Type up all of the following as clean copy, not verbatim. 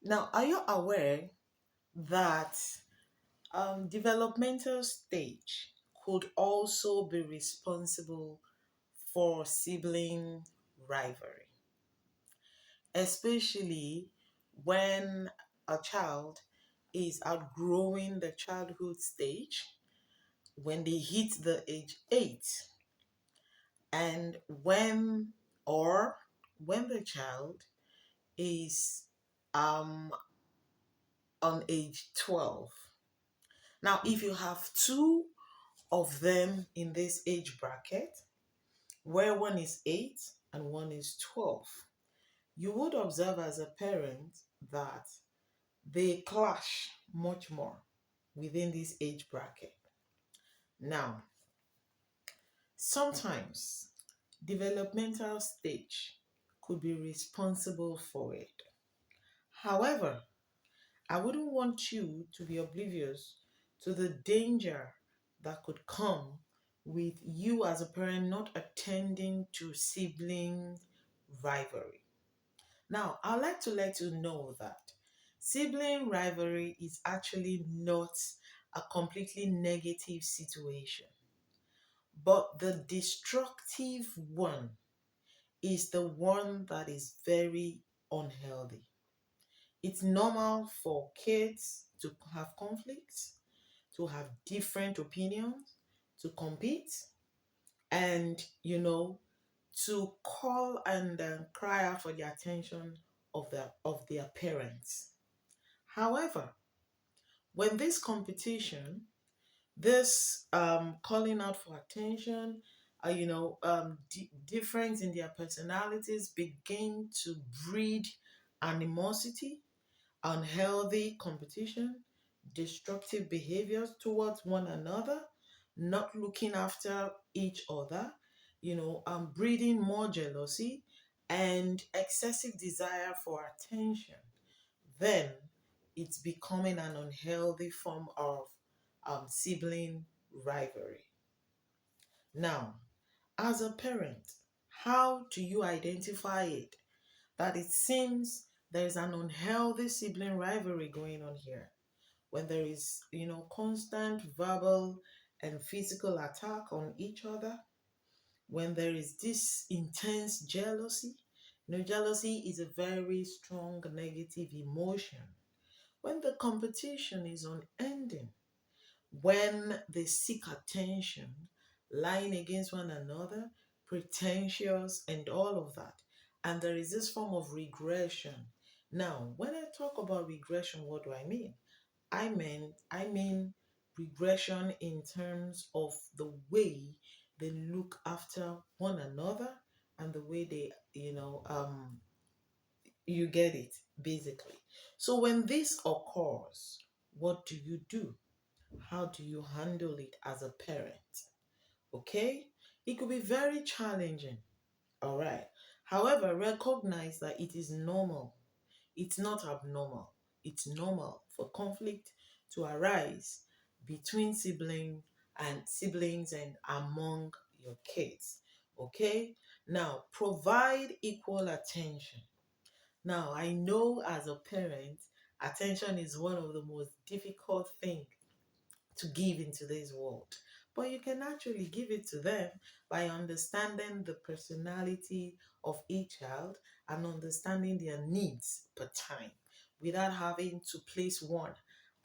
Now, are you aware that developmental stage could also be responsible for sibling rivalry, especially when a child is outgrowing the childhood stage, when they hit the age 8, and or when the child is um, on age 12. Now, if you have two of them in this age bracket, where one is 8 and one is 12, you would observe as a parent that they clash much more within this age bracket. Now, sometimes developmental stage could be responsible for it. However, I wouldn't want you to be oblivious to the danger that could come with you as a parent not attending to sibling rivalry. Now, I'd like to let you know that sibling rivalry is actually not a completely negative situation, but the destructive one is the one that is very unhealthy. It's normal for kids to have conflicts, to have different opinions, to compete, and to call and cry out for the attention of their parents. However, when this competition, this calling out for attention, difference in their personalities begin to breed animosity, unhealthy competition, destructive behaviors towards one another, not looking after each other, breeding more jealousy and excessive desire for attention, then it's becoming an unhealthy form of sibling rivalry. Now, as a parent, how do you identify it? That it seems there is an unhealthy sibling rivalry going on here. When there is, constant verbal and physical attack on each other, when there is this intense jealousy, jealousy is a very strong negative emotion. When the competition is unending, when they seek attention, lying against one another, pretentious, and all of that. And there is this form of regression. Now, when I talk about regression, what do I mean? I mean regression in terms of the way they look after one another and the way they, you get it, basically. So when this occurs, what do you do? How do you handle it as a parent? Okay? It could be very challenging. All right. However, recognize that it is normal. It's not abnormal. It's normal for conflict to arise between siblings and among your kids. Okay? Now, provide equal attention. Now, I know as a parent, attention is one of the most difficult things to give in today's world. But you can actually give it to them by understanding the personality of each child and understanding their needs per time without having to place one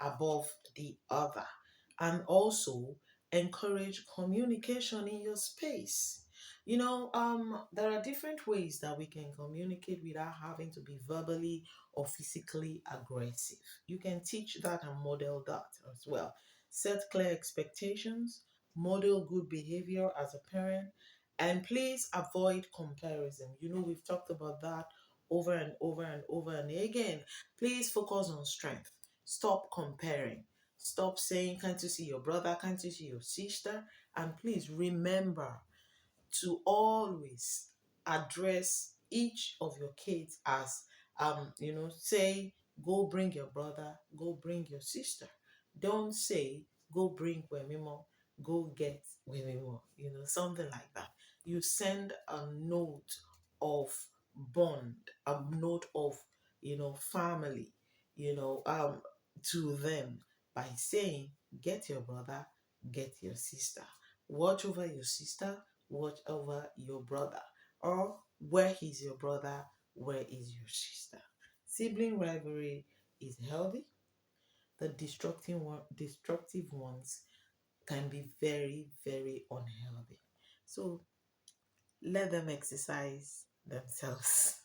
above the other. And also encourage communication in your space. There are different ways that we can communicate without having to be verbally or physically aggressive. You can teach that and model that as well. Set clear expectations, model good behavior as a parent, and please avoid comparison. We've talked about that over and over and over and again. Please focus on strength. Stop comparing. Stop saying, can't you see your brother? Can't you see your sister? And please remember to always address each of your kids as say, go bring your brother, go bring your sister. Don't say, go bring Wemimo, go get Wemimo, something like that. You send a note of bond, a note of family. to them by saying, get your brother, get your sister. Watch over your sister, watch over your brother. Or where is your brother, where is your sister? Sibling rivalry is healthy. The destructive ones can be very, very unhealthy. So let them exercise themselves.